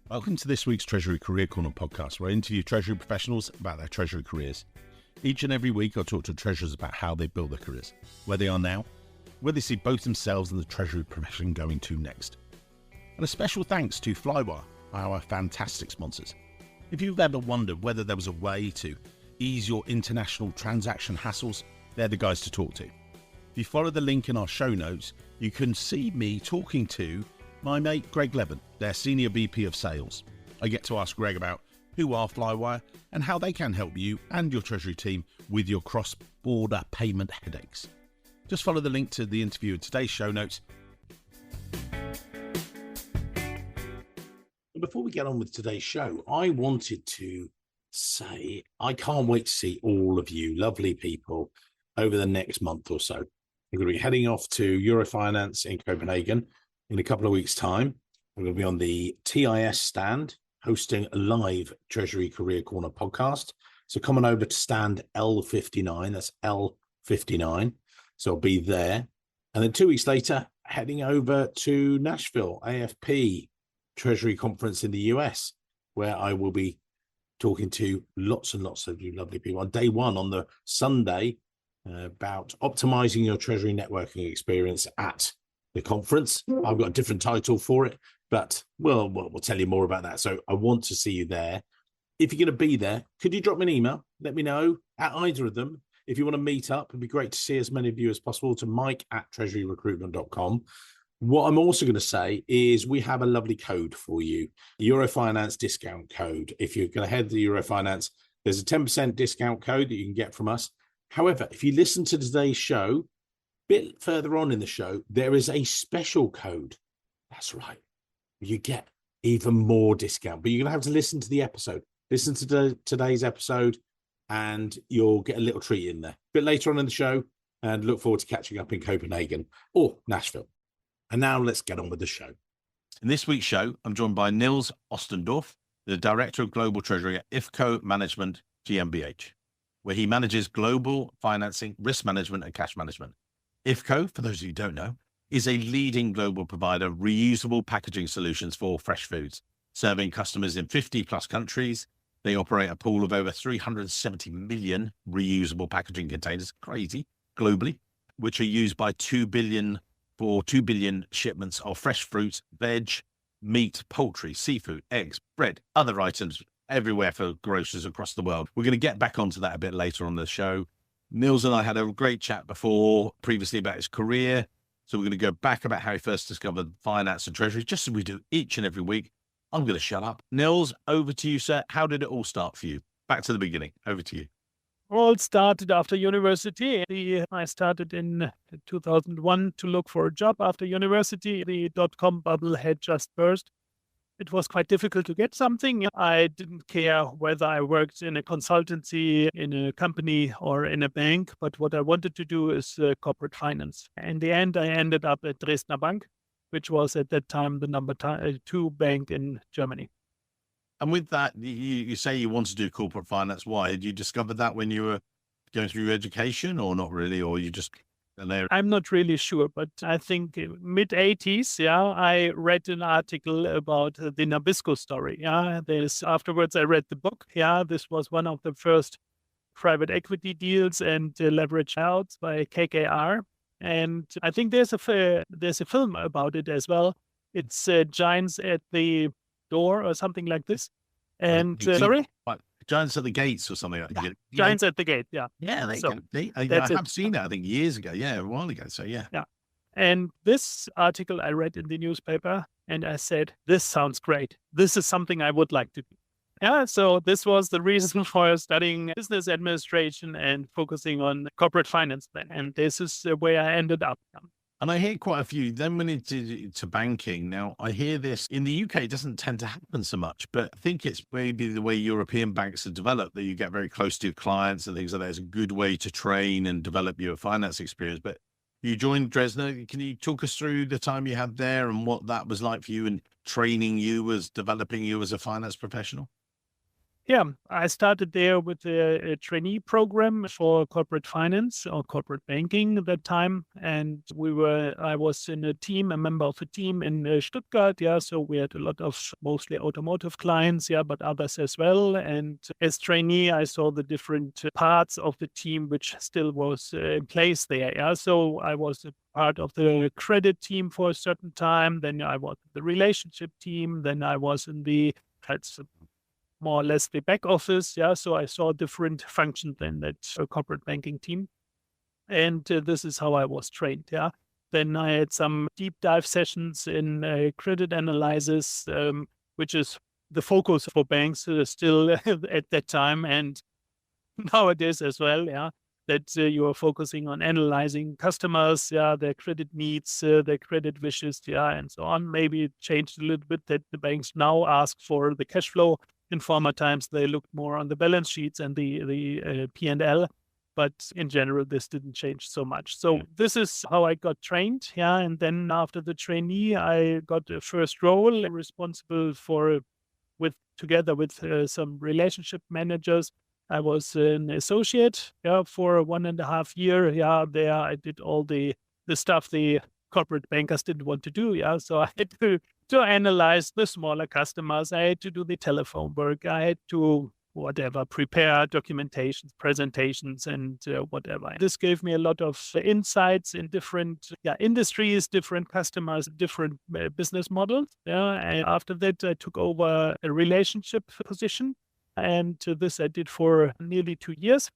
Welcome to this week's Treasury Career Corner podcast, where I interview Treasury professionals about their Treasury careers. Each and every week, I talk to treasurers about how they built their careers, where they are now, where they see both themselves and the Treasury profession going to next. And a special thanks to Flywire, our fantastic sponsors. If you've ever wondered whether there was a way to ease your international transaction hassles, they're the guys to talk to. If you follow the link in our show notes, you can see me talking to my mate Greg Levin, their Senior VP of Sales. I get to ask Greg about who are Flywire and how they can help you and your Treasury team with your cross-border payment headaches. Just follow the link to the interview in today's show notes. Before we get on with today's show, I wanted to say I can't wait to see all of you lovely people over the next month or so. We're going to be heading off to Eurofinance in Copenhagen in a couple of weeks' time. We're going to be on the TIS stand hosting a live Treasury Career Corner podcast. So come on over to stand L59, that's L59. So I'll be there. And then 2 weeks later, heading over to Nashville, AFP Treasury Conference in the US, where I will be talking to lots and lots of you lovely people on day one on the Sunday about optimizing your Treasury networking experience at the conference. I've got a different title for it, but we'll tell you more about that. So I want to see you there. If you're going to be there, could you drop me an email? Let me know at either of them. If you want to meet up, it'd be great to see as many of you as possible to mike@treasuryrecruitment.com. What I'm also going to say is we have a lovely code for you, Eurofinance discount code. If you're going to head to Eurofinance, there's a 10% discount code that you can get from us. However, if you listen to today's show, bit further on in the show, there is a special code. That's right. You get even more discount, but you're going to have to listen to the episode. Listen to today's episode and you'll get a little treat in there. A bit later on in the show, and look forward to catching up in Copenhagen or Nashville. And now let's get on with the show. In this week's show, I'm joined by Nils Ostendorf, the Director of Global Treasury at IFCO Management GmbH, where he manages global financing, risk management, and cash management. IFCO, for those of you who don't know, is a leading global provider of reusable packaging solutions for fresh foods, serving customers in 50 plus countries. They operate a pool of over 370 million reusable packaging containers, crazy, globally, which are used by 2 billion shipments of fresh fruits, veg, meat, poultry, seafood, eggs, bread, other items everywhere for grocers across the world. We're going to get back onto that a bit later on the show. Nils and I had a great chat previously about his career. So we're going to go back about how he first discovered finance and treasury, just as we do each and every week. I'm going to shut up. Nils, over to you, sir. How did it all start for you? Back to the beginning. Over to you. All started after university. I started in 2001 to look for a job after university. The dot-com bubble had just burst. It was quite difficult to get something. I didn't care whether I worked in a consultancy, in a company, or in a bank, but what I wanted to do is corporate finance. In the end, I ended up at Dresner Bank, which was at that time the number 2 bank in Germany. And with that, you say you want to do corporate finance. Why? Did you discover that when you were going through your education, or not really, or you just... I'm not really sure, but I think mid-80s, I read an article about the Nabisco story. Afterwards, I read the book. This was one of the first private equity deals and leverage outs by KKR. And I think there's a film about it as well. It's Giants at the Door or something like this. And sorry? Giants at the Gates or something. Giants at the Gate, yeah. Yeah, I have seen that, I think, years ago. Yeah, a while ago. So, yeah. Yeah. And this article I read in the newspaper, and I said, this sounds great. This is something I would like to do. Yeah, so this was the reason for studying business administration and focusing on corporate finance then. And this is where I ended up. And I hear quite a few. Then when it's to banking, now I hear this in the UK, it doesn't tend to happen so much, but I think it's maybe the way European banks are developed, that you get very close to your clients and things like that. It's a good way to train and develop your finance experience. But you joined Dresner. Can you talk us through the time you had there and what that was like for you and training you, as developing you as a finance professional? Yeah, I started there with a trainee program for corporate finance or corporate banking at that time. And I was in a member of a team in Stuttgart. Yeah, so we had a lot of mostly automotive clients, yeah, but others as well. And as trainee, I saw the different parts of the team, which still was in place there. Yeah, so I was a part of the credit team for a certain time. Then I was in the relationship team. Then I was in that's more or less the back office. Yeah, so I saw different functions in that corporate banking team. And this is how I was trained. Yeah. Then I had some deep dive sessions in credit analysis, which is the focus for banks still at that time and nowadays as well. Yeah. That you are focusing on analyzing customers, yeah, their credit needs, their credit wishes, yeah, and so on. Maybe it changed a little bit that the banks now ask for the cash flow. In former times, they looked more on the balance sheets and the P&L, but in general, this didn't change so much. So this is how I got trained, yeah. And then after the trainee, I got a first role responsible together with some relationship managers. I was an associate, yeah, for 1.5 years. Yeah, there I did all the stuff the corporate bankers didn't want to do. Yeah, so I had to analyze the smaller customers. I had to do the telephone work. I had to prepare documentations, presentations, and whatever. This gave me a lot of insights in different industries, different customers, different business models. Yeah, and after that, I took over a relationship position. And this I did for nearly 2 years.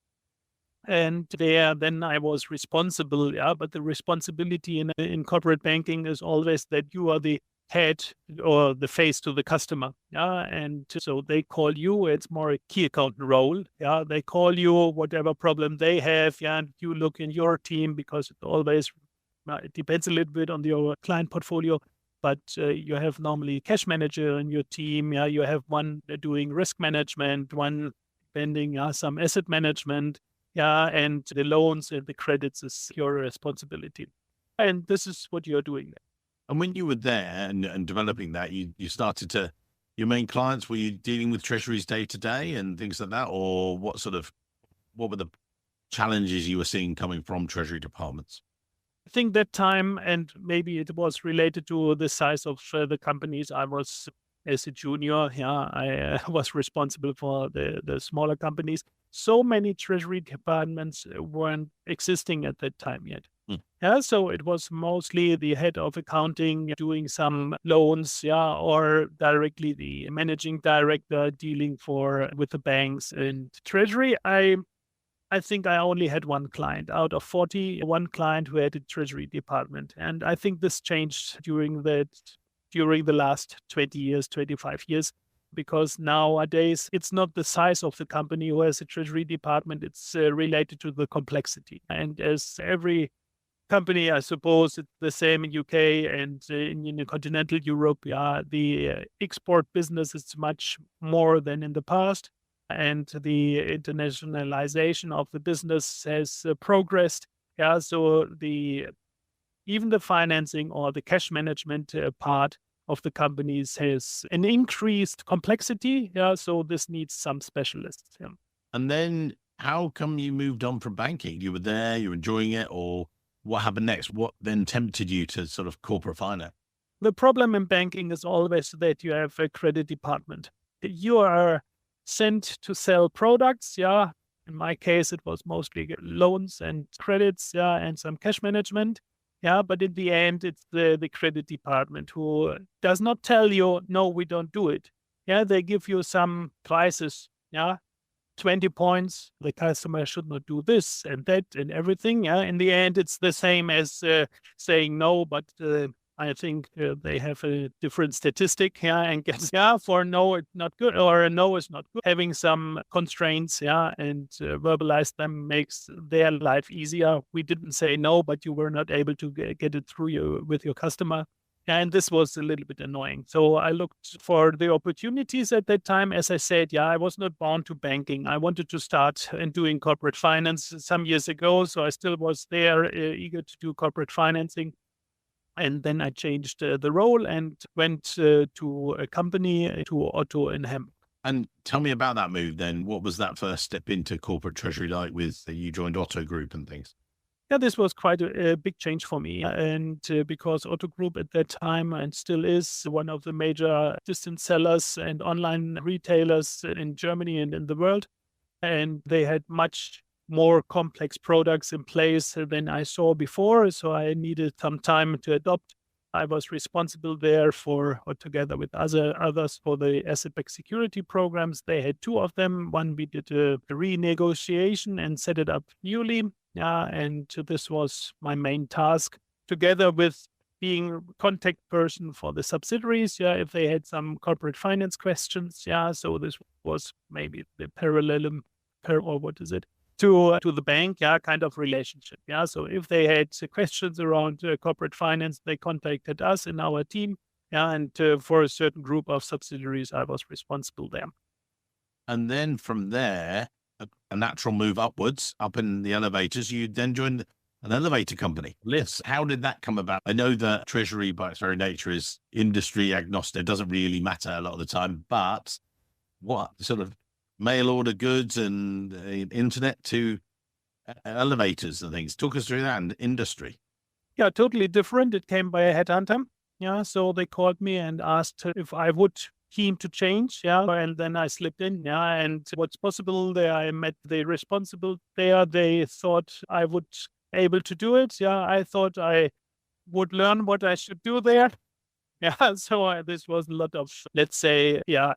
And then I was responsible. Yeah, but the responsibility in corporate banking is always that you are the head or the face to the customer. Yeah, and so they call you. It's more a key account role. Yeah, they call you whatever problem they have. Yeah, and you look in your team because it depends a little bit on your client portfolio. But you have normally a cash manager in your team. Yeah, you have one doing risk management, one pending some asset management. Yeah, and the loans and the credits is your responsibility. And this is what you're doing. And when you were there and developing that, your main clients, were you dealing with treasuries day to day and things like that? Or what were the challenges you were seeing coming from treasury departments? I think that time, and maybe it was related to the size of the companies I was as a junior. Yeah, I was responsible for the smaller companies. So many treasury departments weren't existing at that time yet. Yeah, so it was mostly the head of accounting doing some loans, yeah, or directly the managing director dealing with the banks and treasury. I think I only had one client out of 40, one client who had a treasury department. And I think this changed during the last 20 years, 25 years, because nowadays it's not the size of the company who has a treasury department. It's related to the complexity. And as every company, I suppose it's the same in UK and in continental Europe, yeah, the export business is much more than in the past. And the internationalization of the business has progressed. Yeah, so even the financing or the cash management part of the companies has an increased complexity. Yeah, so this needs some specialists. Yeah. And then how come you moved on from banking? You were there, you were enjoying it, or what happened next? What then tempted you to sort of corporate finance? The problem in banking is always that you have a credit department. You are sent to sell products. Yeah. In my case, it was mostly loans and credits, yeah, and some cash management. Yeah. But in the end, it's the credit department who does not tell you, no, we don't do it. Yeah. They give you some prices. Yeah. 20 points. The customer should not do this and that and everything. Yeah. In the end, it's the same as saying no, but I think they have a different statistic, yeah, and guess, yeah, for no, it's not good, or no is not good. Having some constraints, yeah, and verbalize them makes their life easier. We didn't say no, but you were not able to get it through with your customer. And this was a little bit annoying. So I looked for the opportunities at that time. As I said, yeah, I was not bound to banking. I wanted to start in doing corporate finance some years ago. So I still was there, eager to do corporate financing. And then I changed the role and went to a company, to Otto in Hamburg. And tell me about that move then. What was that first step into corporate treasury like with you joined Otto Group and things? Yeah, this was quite a big change for me. And because Otto Group at that time and still is one of the major distance sellers and online retailers in Germany and in the world. And they had much more complex products in place than I saw before. So I needed some time to adopt. I was responsible there for, or together with others, for the asset-backed security programs. They had two of them. One, we did a renegotiation and set it up newly. Yeah, and this was my main task, together with being contact person for the subsidiaries. Yeah, if they had some corporate finance questions. Yeah, so this was maybe the parallel, or what is it? To the bank, yeah, kind of relationship. Yeah, so if they had questions around corporate finance, they contacted us in our team. Yeah, and for a certain group of subsidiaries, I was responsible there. And then from there, a natural move upwards, up in the elevators, you then joined an elevator company, Lifts. How did that come about? I know that treasury by its very nature is industry agnostic. It doesn't really matter a lot of the time, but what sort of mail order goods and internet to elevators and things? Talk us through that and industry. Yeah, totally different. It came by a headhunter. Yeah, so they called me and asked if I would keen to change. Yeah, and then I slipped in. Yeah, and what's possible there, I met the responsible there. They thought I would able to do it. Yeah, I thought I would learn what I should do there. Yeah, so this was a lot of, let's say, yeah,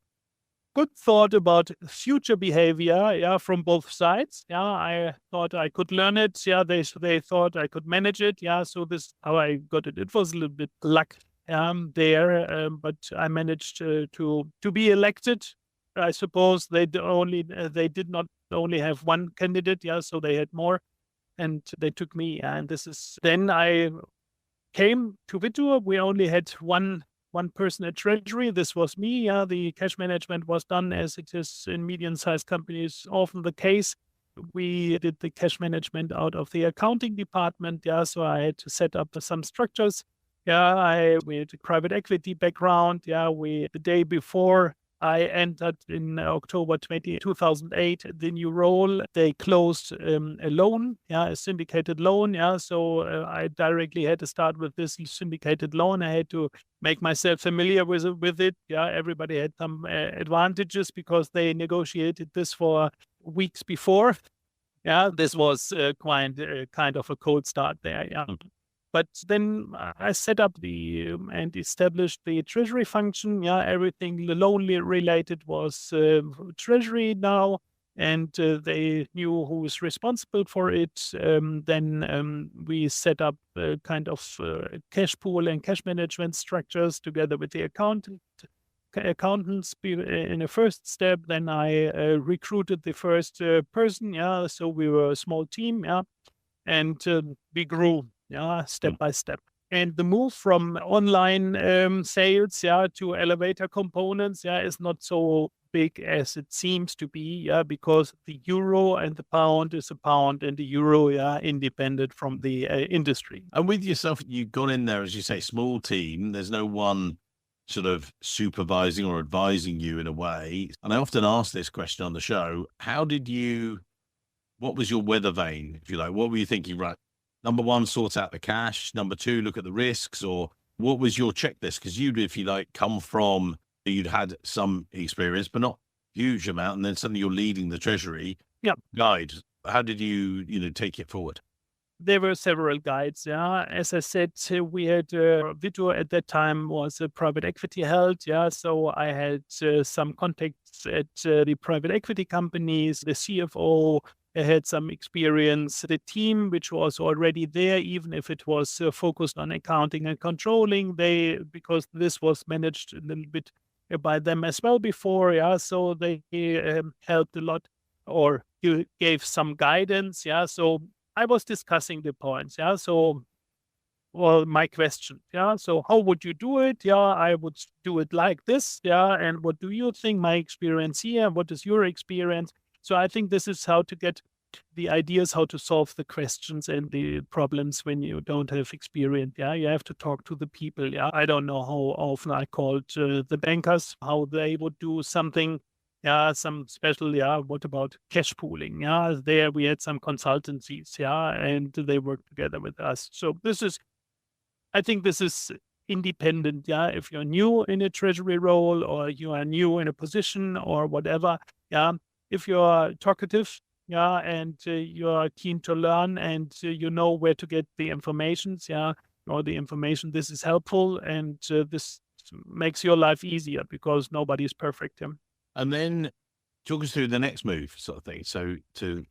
good thought about future behavior, yeah, from both sides. Yeah, I thought I could learn it. Yeah, they thought I could manage it. Yeah, so this is how I got it. It was a little bit luck there, but I managed to be elected. I suppose they did not only have one candidate. Yeah, so they had more, and they took me. And this is then I came to Vittur. We only had one person at treasury. This was me. Yeah, the cash management was done as it is in medium-sized companies often the case. We did the cash management out of the accounting department. Yeah, so I had to set up some structures. Yeah, we had a private equity background. Yeah, the day before I entered in October 2008, the new role, they closed a loan, yeah, a syndicated loan. Yeah, so I directly had to start with this syndicated loan. I had to make myself familiar with it. Yeah, everybody had some advantages because they negotiated this for weeks before. Yeah, this was kind of a cold start there. Yeah. But then I set up and established the treasury function. Yeah, everything loan related was treasury now, and they knew who was responsible for it. Then we set up kind of cash pool and cash management structures together with the accountants in a first step. Then I recruited the first person. Yeah, so we were a small team. Yeah, and we grew. Yeah, step by step. And the move from online sales, yeah, to elevator components, yeah, is not so big as it seems to be, yeah, because the euro and the pound is a pound, and the euro, yeah, independent from the industry. And with yourself, you got in there, as you say, small team. There's no one sort of supervising or advising you in a way. And I often ask this question on the show: what was your weather vane, if you like? What were you thinking? Right. Number one, sort out the cash. Number two, look at the risks. Or what was your checklist? Because you'd, if you like, you'd had some experience, but not huge amount. And then suddenly you're leading the treasury guide. How did you take it forward? There were several guides. Yeah, as I said, we had Vittur at that time was a private equity held. Yeah, so I had some contacts at the private equity companies, the CFO. I had some experience. The team, which was already there, even if it was focused on accounting and controlling, because this was managed a little bit by them as well before. Yeah, so they helped a lot or gave some guidance. Yeah, so I was discussing the points. Yeah, so my question. Yeah, so how would you do it? Yeah, I would do it like this. Yeah, and what do you think? My experience here. What is your experience? So I think this is how to get the ideas, how to solve the questions and the problems when you don't have experience. Yeah, you have to talk to the people. Yeah, I don't know how often I called the bankers, how they would do something. some special, what about cash pooling? There we had some consultancies, and they worked together with us. So I think this is independent, if you're new in a treasury role or you are new in a position or whatever, if you're talkative, and you're keen to learn and you know where to get the information, or the information, this is helpful, and this makes your life easier because nobody is perfect. And then talk us through the next move sort of thing. So to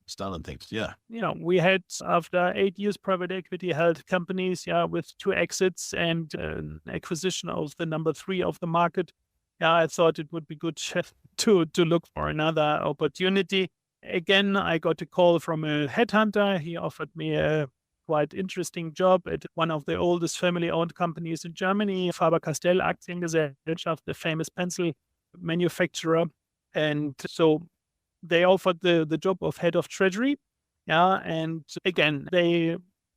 start and things. Yeah. We had, after 8 years, private equity held companies, with 2 exits and an acquisition of the number 3 of the market. I thought it would be good to look for another opportunity. Again, I got a call from a headhunter. He offered me a quite interesting job at one of the oldest family-owned companies in Germany, Faber Castell Aktiengesellschaft, the famous pencil manufacturer. And so they offered the job of head of treasury. And again,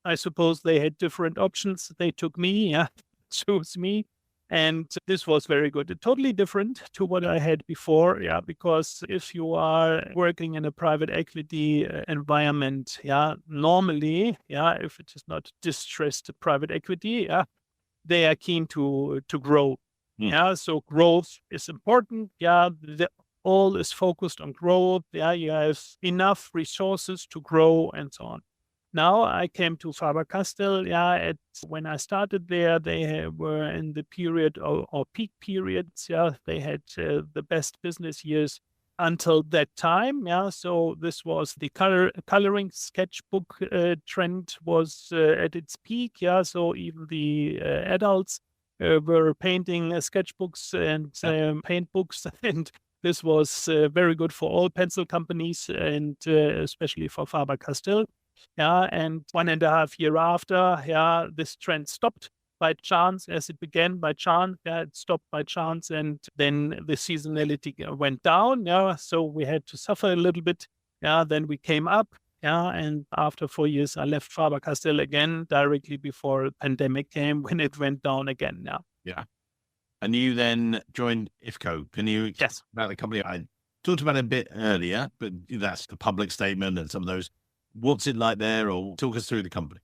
I suppose they had different options. They took me, chose me. And this was very good. Totally different to what I had before, because if you are working in a private equity environment, normally, if it is not distressed private equity, they are keen to grow. So growth is important. All is focused on growth. You have enough resources to grow and so on. Now I came to Faber Castell. When I started there, they were in the period or peak periods. They had the best business years until that time. So this was the coloring sketchbook trend was at its peak. So even the adults were painting sketchbooks and paint books, and this was very good for all pencil companies, and especially for Faber Castell. And 1.5 years after, this trend stopped by chance, as it began by chance. It stopped by chance, and then the seasonality went down. So we had to suffer a little bit. Then we came up. And after 4 years, I left Faber Castell again, directly before the pandemic came, when it went down again. Yeah. And you then joined IFCO. Can you Yes. about the company? I talked about it a bit earlier, but that's the public statement and some of those. What's it like there, or talk us through the company?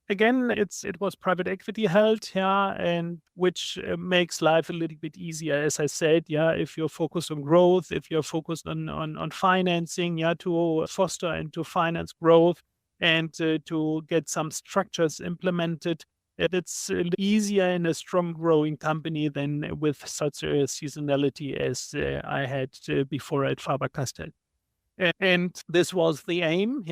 Again, it was private equity held, and which makes life a little bit easier. As I said, if you're focused on growth, if you're focused on financing, to foster and to finance growth, and to get some structures implemented, it's easier in a strong growing company than with such a seasonality as I had before at Faber Castell. And this was the aim.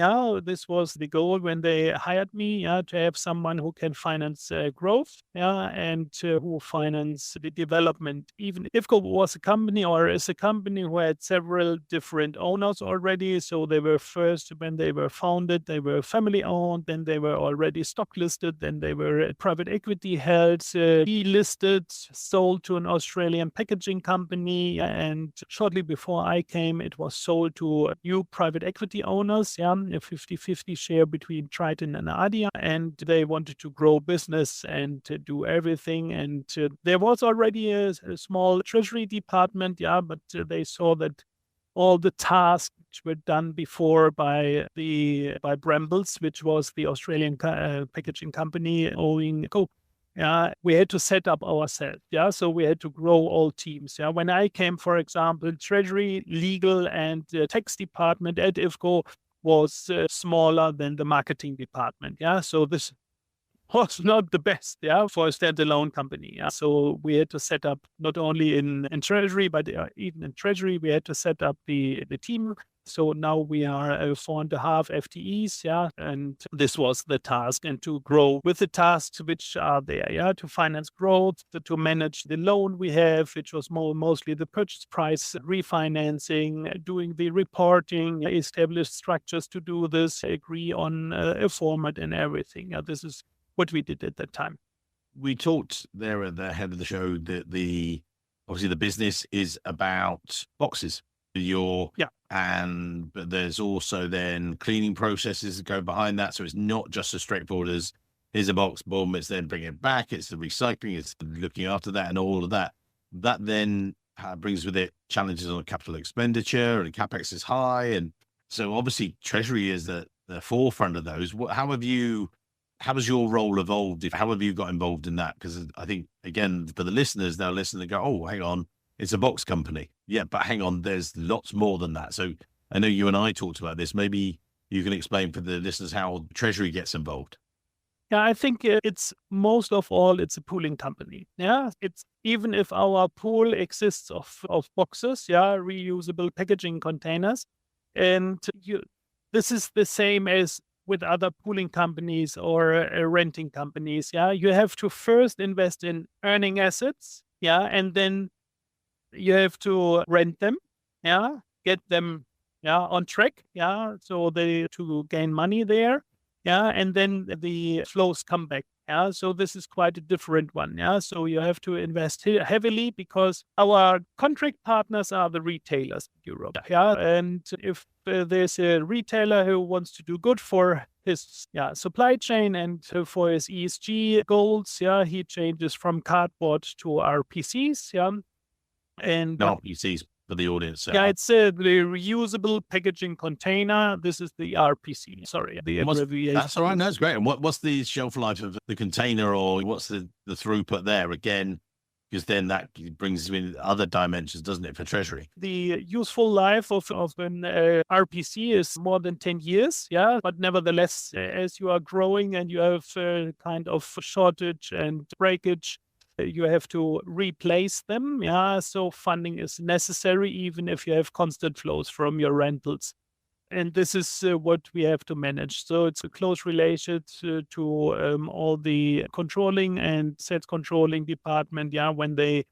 This was the goal when they hired me, to have someone who can finance growth, and who finance the development. Even IFCO was a company, or is a company, who had several different owners already. So they were first, when they were founded, they were family owned, then they were already stock listed, then they were private equity held, delisted, sold to an Australian packaging company. And shortly before I came, it was sold to new private equity owners, a 50-50 share between Triton and Adia, and they wanted to grow business and to do everything. And there was already a small treasury department, but they saw that all the tasks which were done before by Brambles, which was the Australian packaging company owning Coke, we had to set up ourselves. So we had to grow all teams. When I came, for example, treasury, legal, and tax department at IFCO was smaller than the marketing department. So this was not the best, for a standalone company. So we had to set up not only in treasury, but even in treasury, we had to set up the team. So now we are 4.5 FTEs, and this was the task, and to grow with the tasks which are there, to finance growth, to manage the loan we have, which was mostly the purchase price refinancing, doing the reporting, establish structures to do this, agree on a format and everything. This is what we did at that time. We talked there at the head of the show that obviously the business is about boxes. But there's also then cleaning processes that go behind that. So it's not just as straightforward as here's a box, boom, it's then bringing it back, it's the recycling, it's looking after that and all of that. That then brings with it challenges on capital expenditure, and CapEx is high. And so obviously Treasury is the forefront of those. How has your role evolved? How have you got involved in that? Because I think, again, for the listeners, they'll listen and go, oh, hang on, it's a box company. Yeah, but hang on, there's lots more than that. So I know you and I talked about this. Maybe you can explain for the listeners how Treasury gets involved. Yeah, I think it's most of all, it's a pooling company. Yeah, it's even if our pool exists of boxes, yeah, reusable packaging containers. And this is the same as with other pooling companies or renting companies. Yeah, you have to first invest in earning assets. Yeah, and then you have to rent them. Yeah, get them on track. Yeah, so to gain money there. Yeah, and then the flows come back. Yeah, so this is quite a different one. Yeah, so you have to invest heavily because our contract partners are the retailers in Europe. Yeah, and if there's a retailer who wants to do good for his supply chain and for his ESG goals, yeah, he changes from cardboard to RPCs. Yeah, and RPCs for the audience. Yeah, it's the reusable packaging container. This is the RPC. Sorry, the abbreviation. That's all right. No, that's great. And what's the shelf life of the container, or what's the throughput there? Again, because then that brings in other dimensions, doesn't it, for Treasury? The useful life of an RPC is more than 10 years, yeah. But nevertheless, as you are growing and you have kind of shortage and breakage, you have to replace them. Yeah, so funding is necessary, even if you have constant flows from your rentals. And this is what we have to manage. So it's a close relation to all the controlling and sales controlling department. Yeah, when they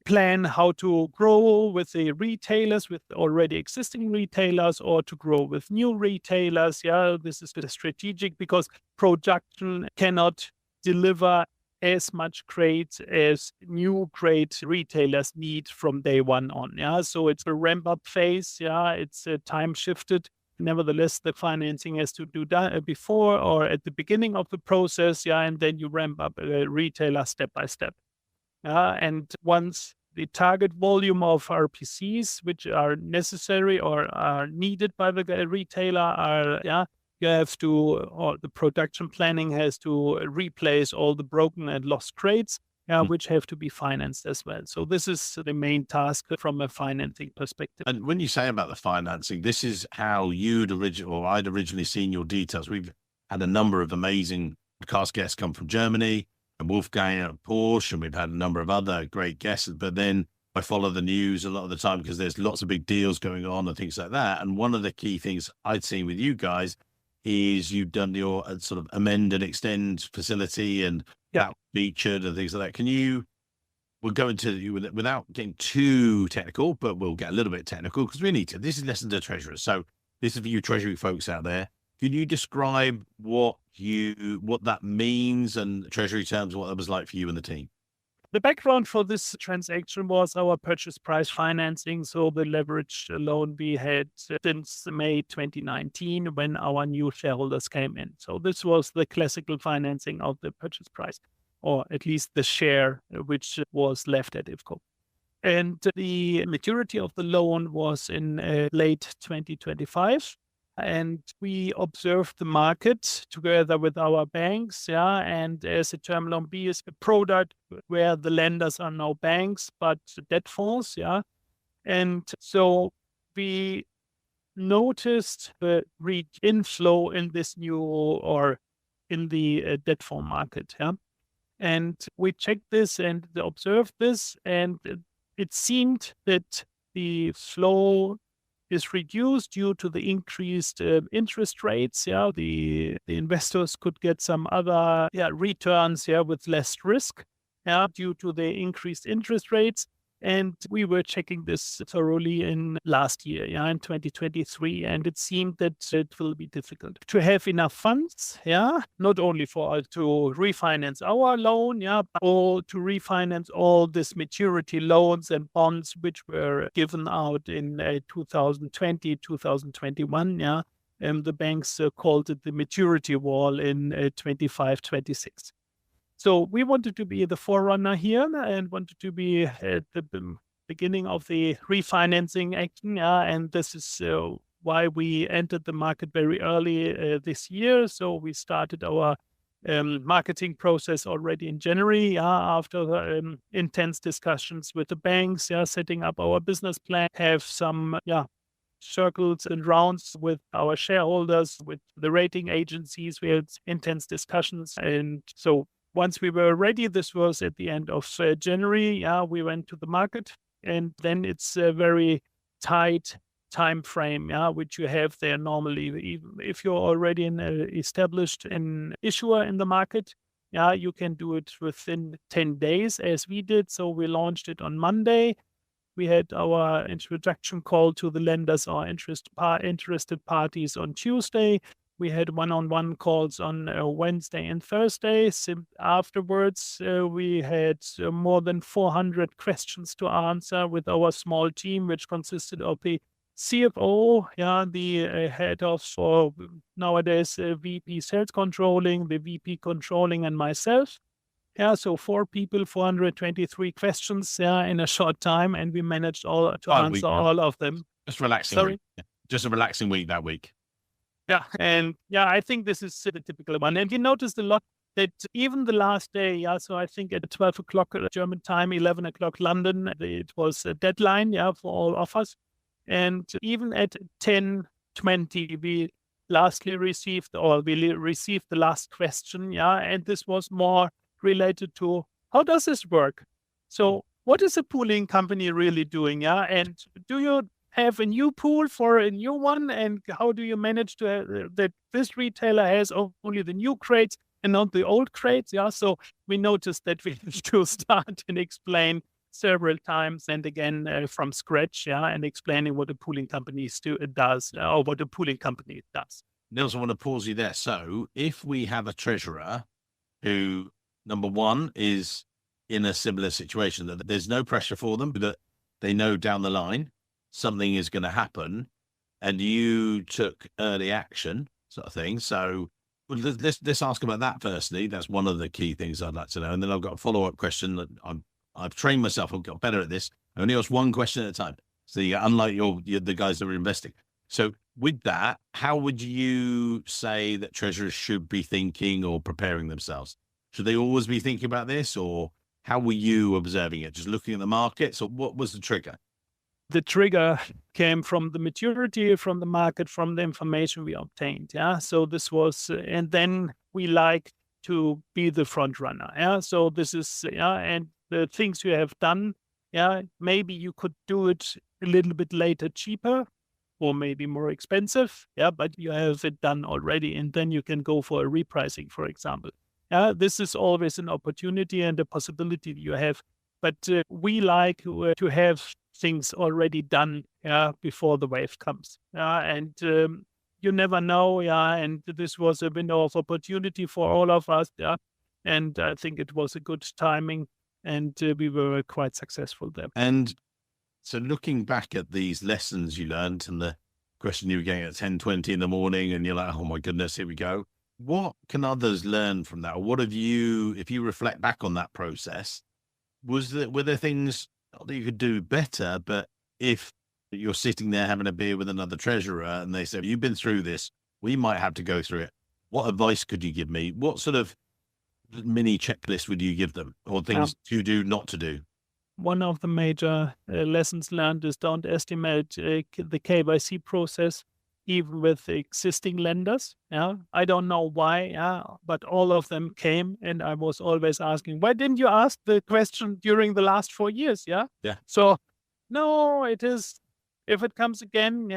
plan how to grow with the retailers, with already existing retailers, or to grow with new retailers. Yeah, this is strategic because production cannot deliver as much crates as new crate retailers need from day one on. Yeah, so it's a ramp up phase. Yeah, it's time shifted. Nevertheless, the financing has to do that before or at the beginning of the process. Yeah, and then you ramp up a retailer step by step. And once the target volume of RPCs, which are necessary or are needed by the retailer, are you have to, or the production planning has to replace all the broken and lost crates, which have to be financed as well. So this is the main task from a financing perspective. And when you say about the financing, this is how I'd originally seen your details. We've had a number of amazing podcast guests come from Germany, and Wolfgang at Porsche, and we've had a number of other great guests. But then I follow the news a lot of the time because there's lots of big deals going on and things like that. And one of the key things I'd seen with you guys is you've done your sort of amend and extend facility and that featured and things like that. We'll go into you without getting too technical, but we'll get a little bit technical because we need to. This is Lessons to Treasurers. So this is for you Treasury folks out there. Can you describe what that means and Treasury terms, what that was like for you and the team? The background for this transaction was our purchase price financing. So the leverage loan we had since May 2019 when our new shareholders came in. So this was the classical financing of the purchase price, or at least the share which was left at IFCO. And the maturity of the loan was in late 2025. And we observed the market together with our banks, and as a Term Loan B is a product where the lenders are now banks, but debt funds, and so we noticed the inflow in this new or in the debt fund market, and we checked this and observed this, and it seemed that the flow is reduced due to the increased interest rates. The investors could get some other returns with less risk due to the increased interest rates. And we were checking this thoroughly in last year, in 2023, and it seemed that it will be difficult to have enough funds, not only to refinance our loan, but or to refinance all these maturity loans and bonds which were given out in 2020, 2021, and the banks called it the maturity wall in 25, 26. So we wanted to be the forerunner here and wanted to be beginning of the refinancing action. And this is why we entered the market very early this year. So we started our marketing process already in January, after the intense discussions with the banks, setting up our business plan, have some circles and rounds with our shareholders, with the rating agencies. We had intense discussions. And so once we were ready, this was at the end of January, we went to the market. And then it's a very tight time frame, which you have there normally. Even if you're already an established issuer in the market, you can do it within 10 days, as we did. So we launched it on Monday. We had our introduction call to the lenders or interested parties on Tuesday. We had one-on-one calls on Wednesday and Thursday. Afterwards, we had more than 400 questions to answer with our small team, which consisted of the CFO, the head of, nowadays, VP Sales Controlling, the VP Controlling, and myself. So 4 people, 423 questions in a short time, and we managed to answer all of them. Just relaxing week. Yeah. Just a relaxing week that week. And I think this is the typical one. And you noticed a lot that even the last day, so I think at 12 o'clock German time, 11 o'clock London, it was a deadline, for all offers. And even at 10:20, we received the last question, and this was more related to how does this work? So what is a pooling company really doing? And do you have a new pool for a new one? And how do you manage to that this retailer has only the new crates and not the old crates? So we noticed that we have to start and explain several times and again from scratch, and explaining what a pooling company does, or what a pooling company does. Nils, I want to pause you there. So if we have a treasurer who, number one, is in a similar situation, that there's no pressure for them, that they know down the line something is going to happen, and you took early action, sort of thing. So let's ask about that firstly. That's one of the key things I'd like to know. And then I've got a follow-up question that I've trained myself. I've got better at this. I only ask one question at a time. So unlike the guys that are investing. So with that, how would you say that treasurers should be thinking or preparing themselves? Should they always be thinking about this, or how were you observing it? Just looking at the markets, or what was the trigger? The trigger came from the maturity, from the market, from the information we obtained. So this was, and then we like to be the front runner. So this is, and the things you have done, maybe you could do it a little bit later, cheaper, or maybe more expensive. But you have it done already, and then you can go for a repricing, for example. This is always an opportunity and a possibility you have. But we like to have things already done before the wave comes. And you never know. And this was a window of opportunity for all of us. And I think it was a good timing, and we were quite successful there. And so looking back at these lessons you learned and the question you were getting at 10:20 in the morning, and you're like, oh my goodness, here we go. What can others learn from that? Or what have you, if you reflect back on that process, were there things that you could do better? But if you're sitting there having a beer with another treasurer and they say, you've been through this, we might have to go through it. What advice could you give me? What sort of mini checklist would you give them, or things to do, not to do? One of the major lessons learned is don't estimate the KYC process, even with existing lenders. I don't know why, but all of them came, and I was always asking, why didn't you ask the question during the last 4 years? So no, it is, if it comes again,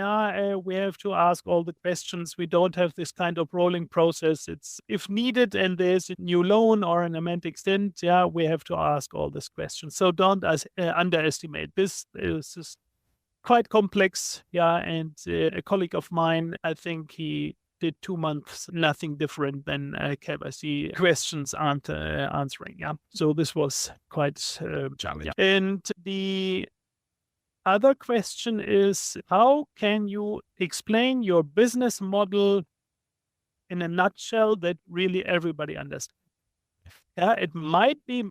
we have to ask all the questions. We don't have this kind of rolling process. It's if needed and there's a new loan or an amend extend, we have to ask all these questions. So don't underestimate. This is quite complex. And a colleague of mine, I think he did 2 months, nothing different than KYC questions aren't answering. So this was quite challenging. And the other question is, how can you explain your business model in a nutshell that really everybody understands? It might be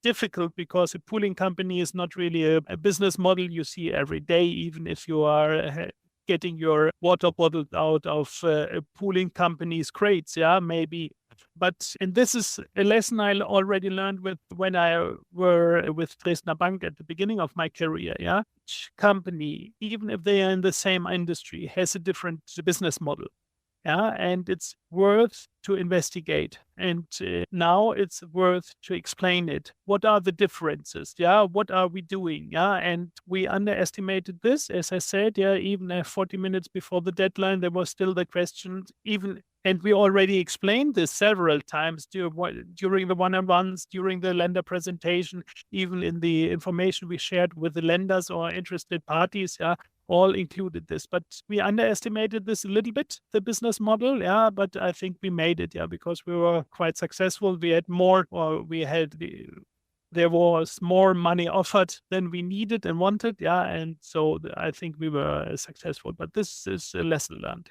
difficult because a pooling company is not really a business model you see every day, even if you are getting your water bottled out of a pooling company's crates, maybe. But, and this is a lesson I already learned when I were with Dresner Bank at the beginning of my career, Each company, even if they are in the same industry, has a different business model. And it's worth to investigate. And now it's worth to explain it. What are the differences? What are we doing? And we underestimated this, as I said, even 40 minutes before the deadline, there was still the question, and we already explained this several times during the one-on-ones, during the lender presentation, even in the information we shared with the lenders or interested parties, all included this. But we underestimated this a little bit, the business model, but I think we made it, because we were quite successful. We had more, or there was more money offered than we needed and wanted, and so I think we were successful. But this is a lesson learned.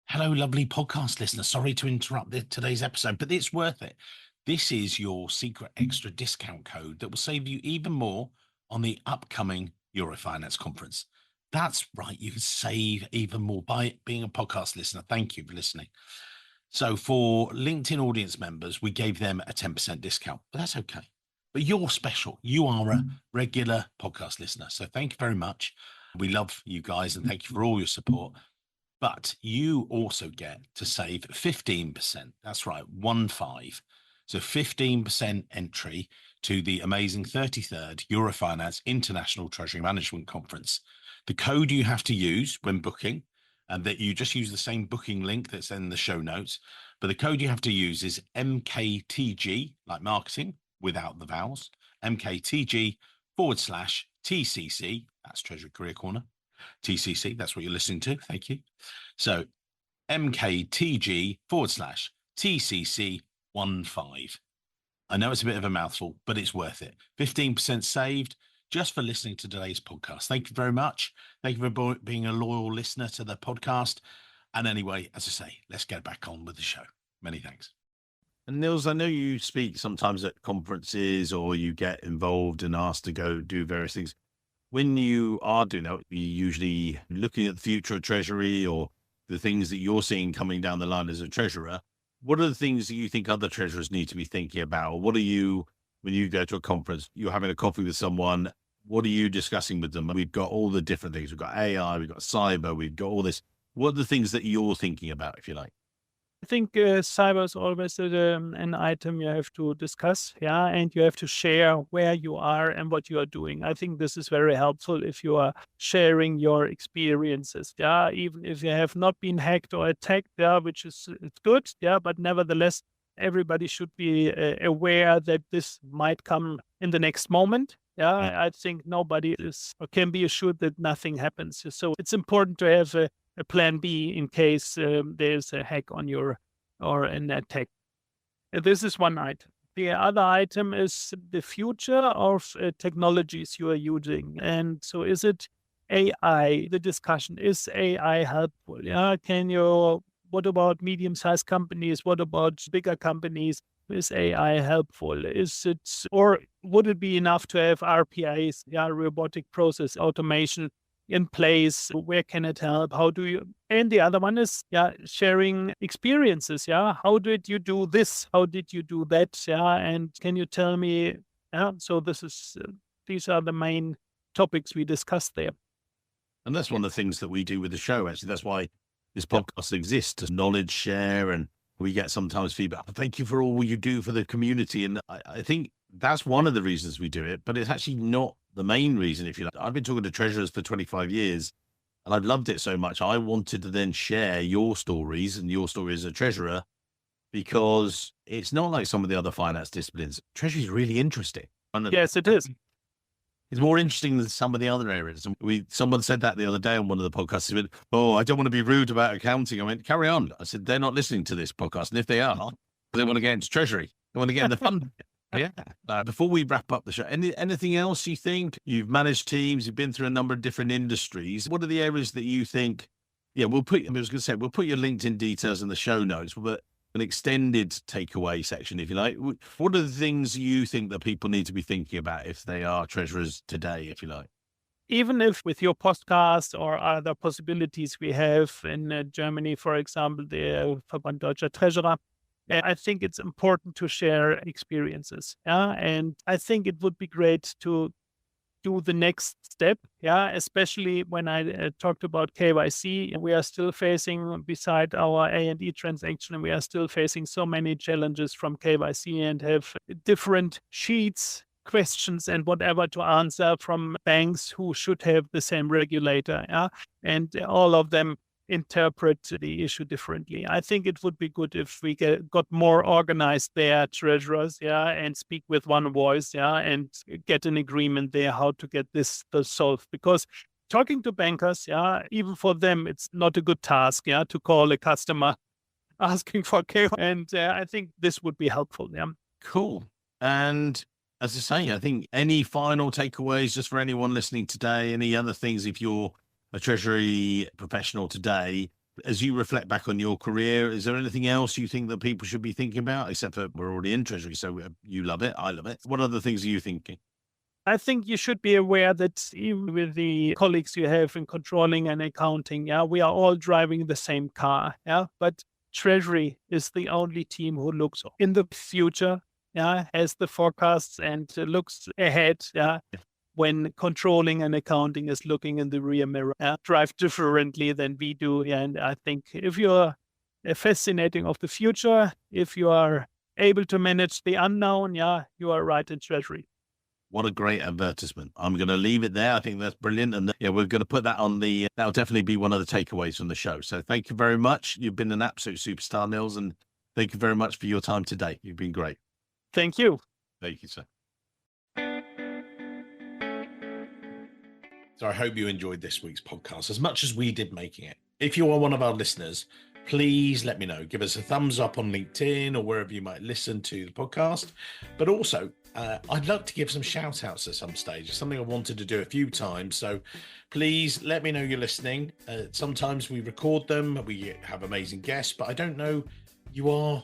Hello, lovely podcast listener. Sorry to interrupt today's episode, but it's worth it. This is your secret extra discount code that will save you even more on the upcoming Eurofinance conference. That's right. You can save even more by being a podcast listener. Thank you for listening. So for LinkedIn audience members, we gave them a 10% discount, but that's okay. But you're special. You are a regular podcast listener. So thank you very much. We love you guys and thank you for all your support. But you also get to save 15%. That's right, 15. So 15% entry to the amazing 33rd Eurofinance International Treasury Management Conference. The code you have to use when booking, and that you just use the same booking link that's in the show notes, but the code you have to use is MKTG, like marketing, without the vowels, MKTG/TCC, that's Treasury Career Corner, TCC, that's what you're listening to, thank you. So MKTG/TCC15. I know it's a bit of a mouthful, but it's worth it. 15% saved just for listening to today's podcast. Thank you very much. Thank you for being a loyal listener to the podcast. And anyway, as I say, let's get back on with the show. Many thanks. And Nils, I know you speak sometimes at conferences or you get involved and asked to go do various things. When you are doing that, you're usually looking at the future of Treasury or the things that you're seeing coming down the line as a treasurer. What are the things that you think other treasurers need to be thinking about? Or what are you, when you go to a conference, you're having a coffee with someone, what are you discussing with them? We've got all the different things. We've got AI, we've got cyber, we've got all this. What are the things that you're thinking about, if you like? I think cyber is always an item you have to discuss, and you have to share where you are and what you are doing. I think this is very helpful if you are sharing your experiences, even if you have not been hacked or attacked, which is it's good, but nevertheless, everybody should be aware that this might come in the next moment. I think nobody is or can be assured that nothing happens. So it's important to have a plan B in case there's a hack on your or an attack. This is one item. The other item is the future of technologies you are using. And so is it AI? The discussion, is AI helpful? What about medium-sized companies? What about bigger companies? Is AI helpful? Or would it be enough to have RPAs, robotic process automation in place? Where can it help? And the other one is, sharing experiences. How did you do this? How did you do that? And can you tell me? So these are the main topics we discussed there. And that's one of the things that we do with the show, actually. That's why this podcast exists, to knowledge share, and we get sometimes feedback. Thank you for all you do for the community. And I think that's one of the reasons we do it, but it's actually not the main reason, if you like. I've been talking to treasurers for 25 years and I've loved it so much. I wanted to then share your stories and your story as a treasurer, because it's not like some of the other finance disciplines. Treasury is really interesting. Yes, it is. It's more interesting than some of the other areas. And someone said that the other day on one of the podcasts. They went, "Oh, I don't want to be rude about accounting." I went, "Carry on." I said, "They're not listening to this podcast. And if they are, they want to get into treasury. They want to get in the fund." Before we wrap up the show, anything else you think? You've managed teams, you've been through a number of different industries. What are the areas that you think, we'll put your LinkedIn details in the show notes, but an extended takeaway section, if you like, what are the things you think that people need to be thinking about if they are treasurers today, if you like? Even if with your podcast or other possibilities we have in Germany, for example, the Verband Deutscher Treasurer, I think it's important to share experiences. Yeah. And I think it would be great to do the next step. Yeah. Especially when I talked about KYC, we are still facing, beside our A&E transaction, we are still facing so many challenges from KYC and have different sheets, questions and whatever to answer from banks who should have the same regulator. Yeah. And all of them interpret the issue differently. I think it would be good if we got more organized there, treasurers, yeah, and speak with one voice, yeah, and get an agreement there how to get this solved. Because talking to bankers, yeah, even for them, it's not a good task, yeah, to call a customer asking for care. And I think this would be helpful. Yeah. Cool. And as I say, I think any final takeaways just for anyone listening today, any other things if you're a treasury professional today, as you reflect back on your career, is there anything else you think that people should be thinking about, except for we're already in treasury, so you love it, I love it. What other things are you thinking? I think you should be aware that even with the colleagues you have in controlling and accounting, yeah, we are all driving the same car, yeah, but treasury is the only team who looks in the future, yeah, has the forecasts and looks ahead, yeah. When controlling and accounting is looking in the rear mirror, drive differently than we do. And I think if you're fascinating of the future, if you are able to manage the unknown, yeah, you are right in treasury. What a great advertisement. I'm going to leave it there. I think that's brilliant. And yeah, we're going to put that on that'll definitely be one of the takeaways from the show. So thank you very much. You've been an absolute superstar, Nils. And thank you very much for your time today. You've been great. Thank you. Thank you, sir. So I hope you enjoyed this week's podcast as much as we did making it. If you are one of our listeners, please let me know. Give us a thumbs up on LinkedIn or wherever you might listen to the podcast. But also, I'd like to give some shout outs at some stage. It's something I wanted to do a few times. So please let me know you're listening. Sometimes we record them. We have amazing guests, but I don't know you are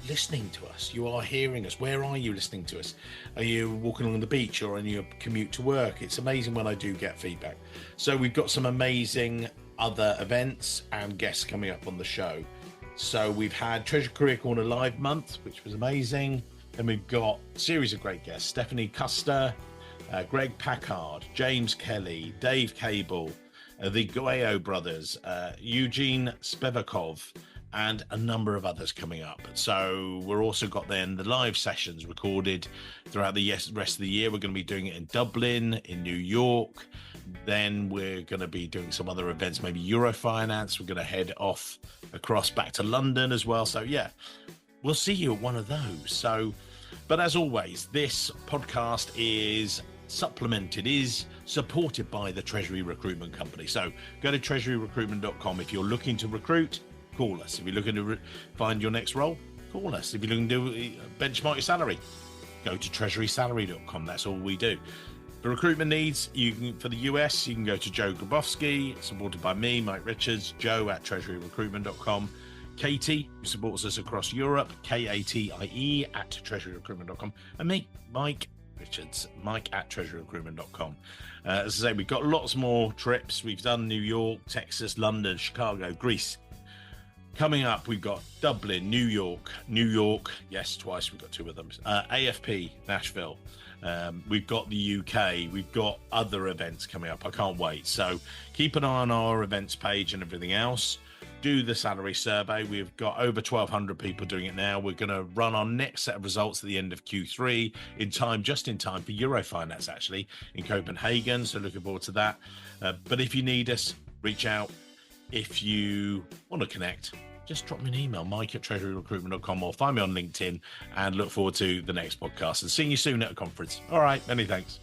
listening to us. You are hearing us. Where are you listening to us? Are you walking along the beach or on your commute to work? It's amazing when I do get feedback. So we've got some amazing other events and guests coming up on the show. So we've had Treasury Career Corner Live month, which was amazing. Then we've got a series of great guests: Stephanie Custer, Greg Packard, James Kelly, Dave Cable, the Goyo brothers, Eugene Spivakov, and a number of others coming up. So we're also got then the live sessions recorded throughout the rest of the year. We're going to be doing it in Dublin, in New York. Then we're going to be doing some other events, maybe Eurofinance. We're going to head off across back to London as well. So yeah, we'll see you at one of those. So, but as always, this podcast is supported by the Treasury Recruitment Company. So go to treasuryrecruitment.com. If you're looking to recruit, call us. If you're looking to find your next role, call us. If you're looking to benchmark your salary, go to treasurysalary.com. That's all we do. For recruitment needs, for the US, you can go to Joe Grabowski, supported by me, Mike Richards, Joe at treasuryrecruitment.com. Katie, who supports us across Europe, KATIE at treasuryrecruitment.com. And me, Mike Richards, Mike at treasuryrecruitment.com. As I say, we've got lots more trips. We've done New York, Texas, London, Chicago, Greece. Coming up, we've got Dublin, New York, yes, twice, we've got two of them. AFP, Nashville. We've got the UK. We've got other events coming up. I can't wait. So keep an eye on our events page and everything else. Do the salary survey. We've got over 1,200 people doing it now. We're going to run our next set of results at the end of Q3 just in time for Eurofinance, actually, in Copenhagen. So looking forward to that. But if you need us, reach out. If you want to connect, just drop me an email, Mike at treasuryrecruitment.com, or find me on LinkedIn, and look forward to the next podcast and seeing you soon at a conference. All right, many thanks.